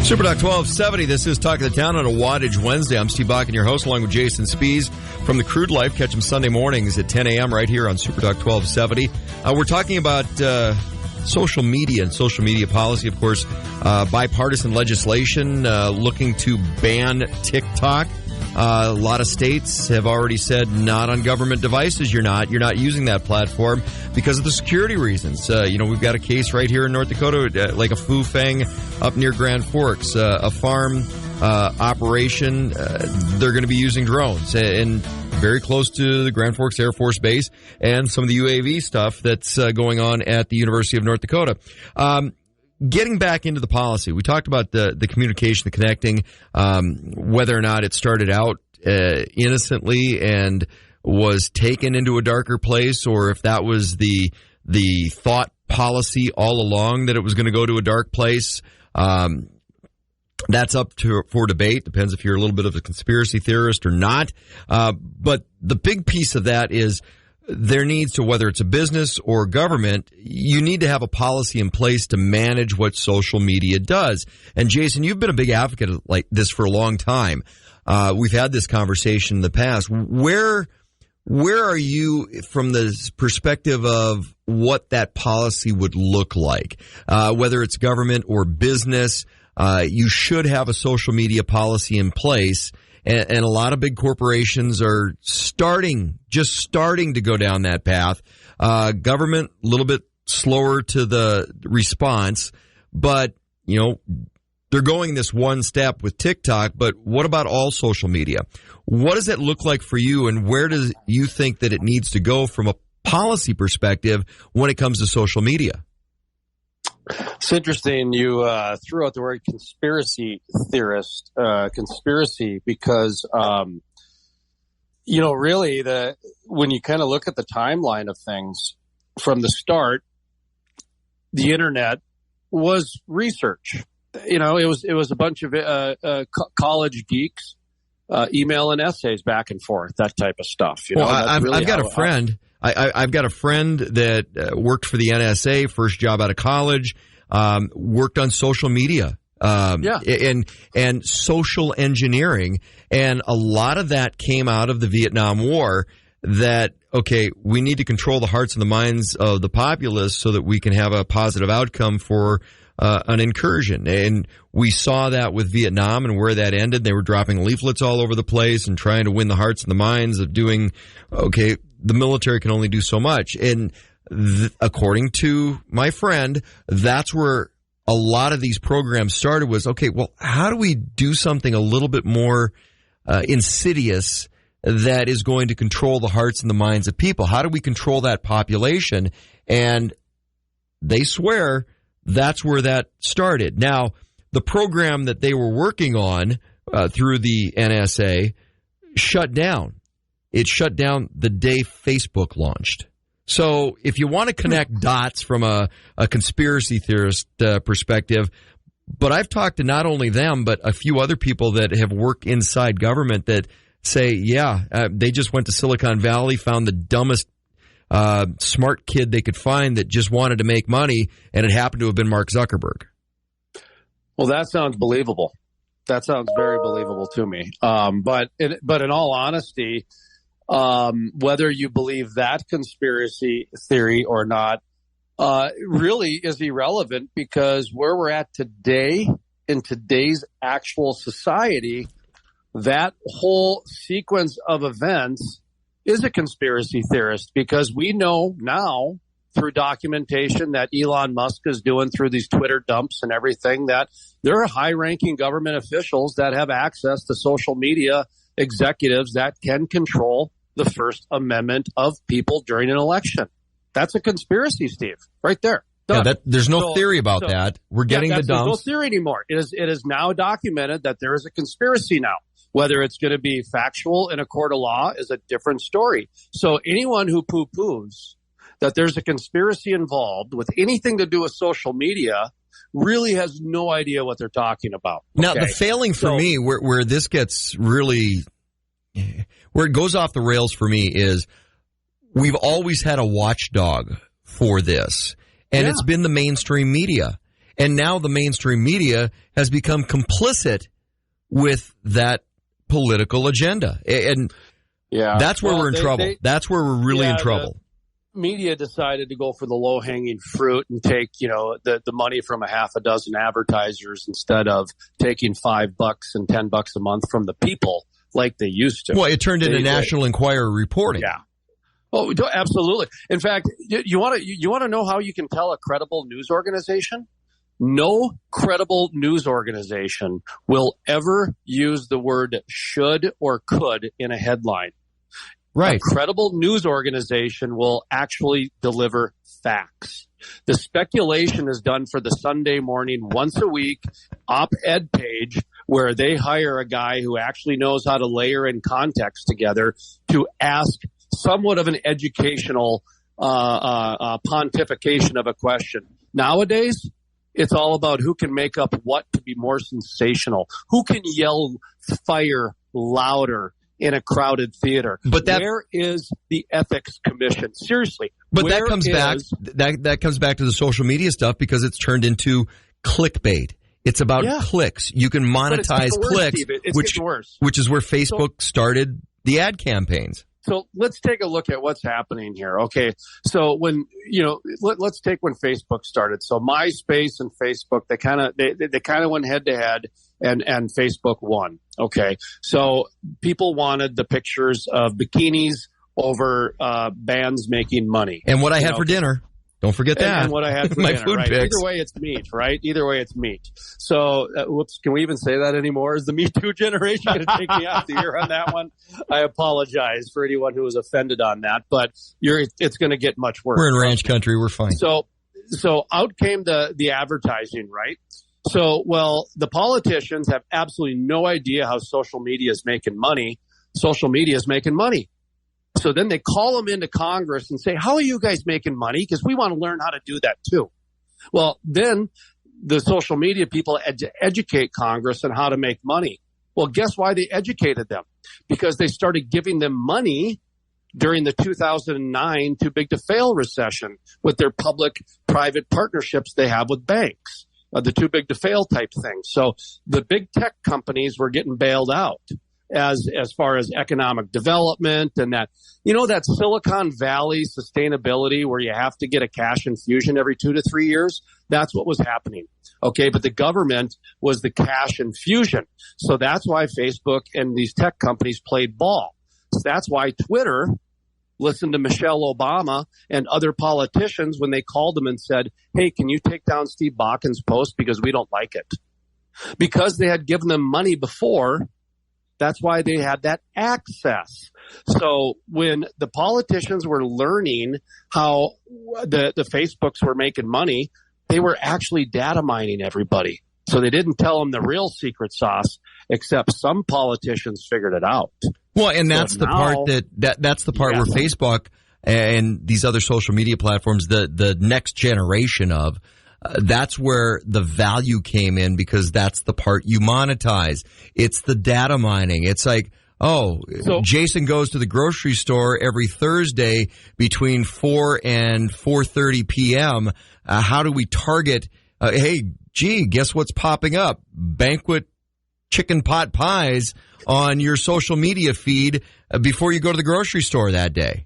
Superdoc 1270, this is Talk of the Town on a Wattage Wednesday. I'm Steve Bakken, your host, along with Jason Spiess from the Crude Life. Catch him Sunday mornings at 10 a.m. right here on Superdoc 1270. We're talking about social media and social media policy, of course, bipartisan legislation looking to ban TikTok. A lot of states have already said not on government devices. You're not using that platform because of the security reasons. We've got a case right here in North Dakota, like a Foo Fang up near Grand Forks, a farm operation. They're going to be using drones and very close to the Grand Forks Air Force Base and some of the UAV stuff that's going on at the University of North Dakota. Getting back into the policy, we talked about the communication, the connecting, whether or not it started out innocently and was taken into a darker place, or if that was the thought policy all along that it was going to go to a dark place. That's up for debate. Depends if you're a little bit of a conspiracy theorist or not. But the big piece of that is there needs to, whether it's a business or government, you need to have a policy in place to manage what social media does. And Jason, you've been a big advocate of like this for a long time. We've had this conversation in the past. Where are you from the perspective of what that policy would look like? Whether it's government or business, you should have a social media policy in place. And a lot of big corporations are just starting to go down that path. Government, a little bit slower to the response, but, they're going this one step with TikTok, but what about all social media? What does it look like for you, and where do you think that it needs to go from a policy perspective when it comes to social media? It's interesting you threw out the word conspiracy theorist, because, really when you kind of look at the timeline of things from the start, the internet was research. It was a bunch of college geeks emailing essays back and forth, that type of stuff. I've got a friend. I've got a friend that worked for the NSA, first job out of college, worked on social media, and social engineering. And a lot of that came out of the Vietnam War that, okay, we need to control the hearts and the minds of the populace so that we can have a positive outcome for an incursion. And we saw that with Vietnam and where that ended. They were dropping leaflets all over the place and trying to win the hearts and the minds of doing, okay, the military can only do so much. And according to my friend, that's where a lot of these programs started was, okay, well, how do we do something a little bit more insidious that is going to control the hearts and the minds of people? How do we control that population? And they swear that's where that started. Now, the program that they were working on through the NSA shut down. It shut down the day Facebook launched. So if you want to connect dots from a conspiracy theorist perspective, but I've talked to not only them, but a few other people that have worked inside government that say, they just went to Silicon Valley, found the dumbest smart kid they could find that just wanted to make money, and it happened to have been Mark Zuckerberg. Well, that sounds believable. That sounds very believable to me. But in all honesty, whether you believe that conspiracy theory or not, really is irrelevant, because where we're at today, in today's actual society, that whole sequence of events is a conspiracy theorist, because we know now through documentation that Elon Musk is doing through these Twitter dumps and everything, that there are high-ranking government officials that have access to social media executives that can control the First Amendment of people during an election. That's a conspiracy, Steve, right there. Yeah, there's no theory about that. We're getting the dumps. There's no theory anymore. It is now documented that there is a conspiracy now. Whether it's going to be factual in a court of law is a different story. So anyone who poo-poos that there's a conspiracy involved with anything to do with social media really has no idea what they're talking about. Okay? Now, the failing for me, where this gets really, where it goes off the rails for me, is we've always had a watchdog for this, and it's been the mainstream media. And now the mainstream media has become complicit with that political agenda. And that's where we're in trouble. That's where we're really in trouble. Media decided to go for the low-hanging fruit and take, the money from a half a dozen advertisers instead of taking $5 and $10 a month from the people like they used to. Well, it turned into National Enquirer reporting. Yeah. Oh, absolutely. In fact, you want to know how you can tell a credible news organization? No credible news organization will ever use the word should or could in a headline. Right. A credible news organization will actually deliver facts. The speculation is done for the Sunday morning, once a week op-ed page where they hire a guy who actually knows how to layer in context together to ask somewhat of an educational pontification of a question. Nowadays, it's all about who can make up what to be more sensational, who can yell fire louder in a crowded theater. But where is the ethics commission? Seriously. But that comes back to the social media stuff because it's turned into clickbait. It's about clicks. You can monetize clicks, which is where Facebook started the ad campaigns. So let's take a look at what's happening here. Okay. So let's take when Facebook started. So MySpace and Facebook, they kind of went head to head and Facebook won. Okay. So people wanted the pictures of bikinis over bands making money. And what I had for dinner. Don't forget that. And what I had for my dinner, food right? picks. Either way, it's meat, right? Either way, it's meat. So, can we even say that anymore? Is the Me Too generation going to take me out the year on that one? I apologize for anyone who was offended on that, but it's going to get much worse. We're in ranch country. We're fine. So out came the advertising, right? So, the politicians have absolutely no idea how social media is making money. Social media is making money. So then they call them into Congress and say, how are you guys making money? Because we want to learn how to do that too. Well, then the social media people had to educate Congress on how to make money. Well, guess why they educated them? Because they started giving them money during the 2009 too big to fail recession with their public-private partnerships they have with banks, the too big to fail type thing. So the big tech companies were getting bailed out. As far as economic development and that Silicon Valley sustainability where you have to get a cash infusion every 2 to 3 years, that's what was happening. Okay. But the government was the cash infusion. So that's why Facebook and these tech companies played ball. So that's why Twitter listened to Michelle Obama and other politicians when they called them and said, hey, can you take down Steve Bakken's post because we don't like it? Because they had given them money before. That's why they had that access. So when the politicians were learning how the Facebooks were making money, they were actually data mining everybody. So they didn't tell them the real secret sauce, except some politicians figured it out. Well, and that's the part that's the part where Facebook and these other social media platforms, the next generation of, that's where the value came in because that's the part you monetize. It's the data mining. It's like, Jason goes to the grocery store every Thursday between 4 and 4:30 p.m. How do we target? Guess what's popping up? Banquet chicken pot pies on your social media feed before you go to the grocery store that day.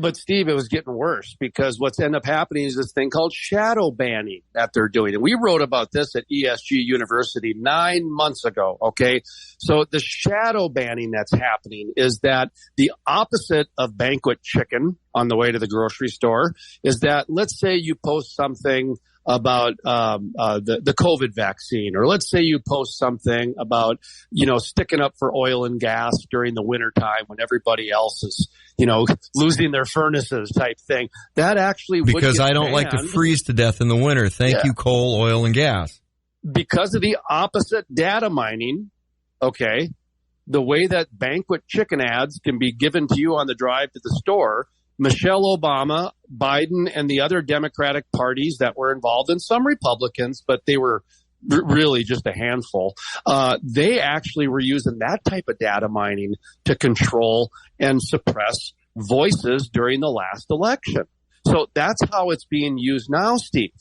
But, Steve, it was getting worse because what's ended up happening is this thing called shadow banning that they're doing. And we wrote about this at ESG University 9 months ago, okay? So the shadow banning that's happening is that the opposite of banquet chicken on the way to the grocery store is that let's say you post something about the COVID vaccine, or let's say you post something about, sticking up for oil and gas during the wintertime when everybody else is, losing their furnaces type thing. That actually would because I don't like to freeze to death in the winter. Thank you, coal, oil, and gas. Because of the opposite data mining, okay, the way that banquet chicken ads can be given to you on the drive to the store, Michelle Obama, Biden, and the other Democratic parties that were involved, and some Republicans, but they were really just a handful, they actually were using that type of data mining to control and suppress voices during the last election. So that's how it's being used now, Steve.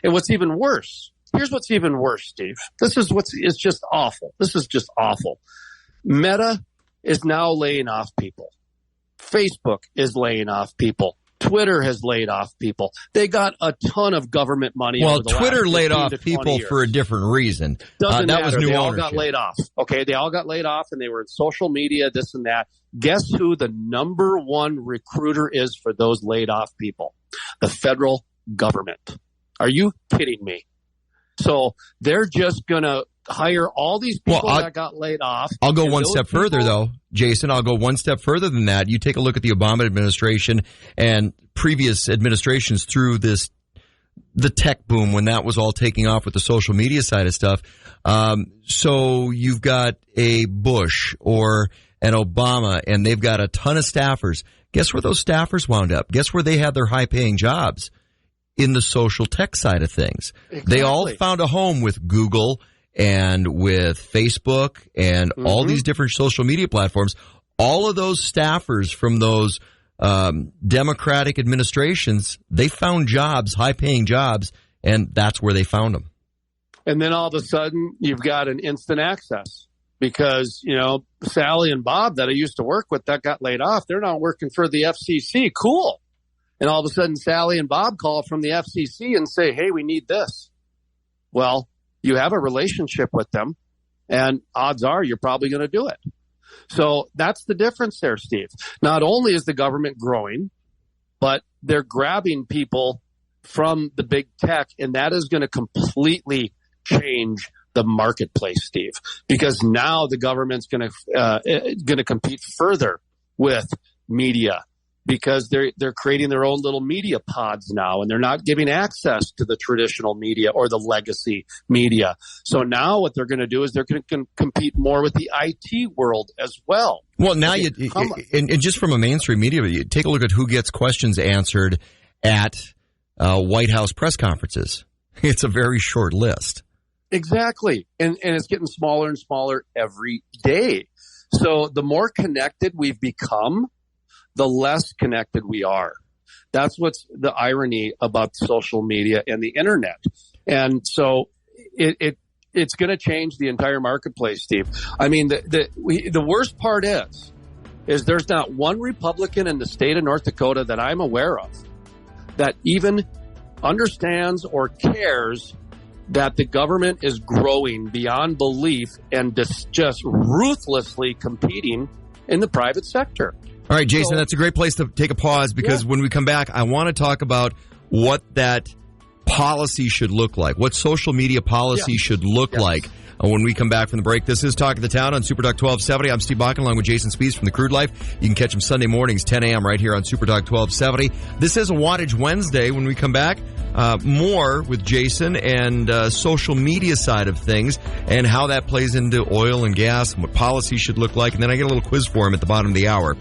And what's even worse, here's what's even worse, Steve. It's just awful. This is just awful. Meta is now laying off people. Facebook is laying off people. Twitter has laid off people. They got a ton of government money. Well, Twitter laid off people for a different reason. That matter. Was new they all got laid off. Okay, they all got laid off, and they were in social media, this and that. Guess who the number one recruiter is for those laid off people? The federal government. Are you kidding me? So they're just going to hire all these people that got laid off. I'll go one step further, though, Jason. I'll go one step further than that. You take a look at the Obama administration and previous administrations through the tech boom when that was all taking off with the social media side of stuff. So you've got a Bush or an Obama, and they've got a ton of staffers. Guess where those staffers wound up? Guess where they had their high-paying jobs? In the social tech side of things. Exactly. They all found a home with Google and with Facebook and all these different social media platforms. All of those staffers from those Democratic administrations, they found jobs, high-paying jobs, and that's where they found them. And then all of a sudden, you've got an instant access because, Sally and Bob that I used to work with that got laid off, they're now working for the FCC. Cool. And all of a sudden, Sally and Bob call from the FCC and say, hey, we need this. Well, you have a relationship with them, and odds are you're probably going to do it. So that's the difference there, Steve. Not only is the government growing, but they're grabbing people from the big tech, and that is going to completely change the marketplace, Steve, because now the government's going to compete further with media. Because they're creating their own little media pods now, and they're not giving access to the traditional media or the legacy media. So now what they're going to do is they're going to compete more with the IT world as well. Well, now and just from a mainstream media, you take a look at who gets questions answered at White House press conferences. It's a very short list. Exactly, and it's getting smaller and smaller every day. So the more connected we've become, the less connected we are. That's what's the irony about social media and the internet. And so it's going to change the entire marketplace, Steve. I mean, the worst part is there's not one Republican in the state of North Dakota that I'm aware of that even understands or cares that the government is growing beyond belief and just ruthlessly competing in the private sector. All right, Jason, that's a great place to take a pause because when we come back, I want to talk about what that policy should look like, what social media policy should look like when we come back from the break. This is Talk of the Town on Super Talk 1270. I'm Steve Bakken along with Jason Spiess from the Crude Life. You can catch him Sunday mornings, 10 a.m. right here on Super Talk 1270. This is a Wattage Wednesday. When we come back, more with Jason and social media side of things and how that plays into oil and gas and what policy should look like. And then I get a little quiz for him at the bottom of the hour.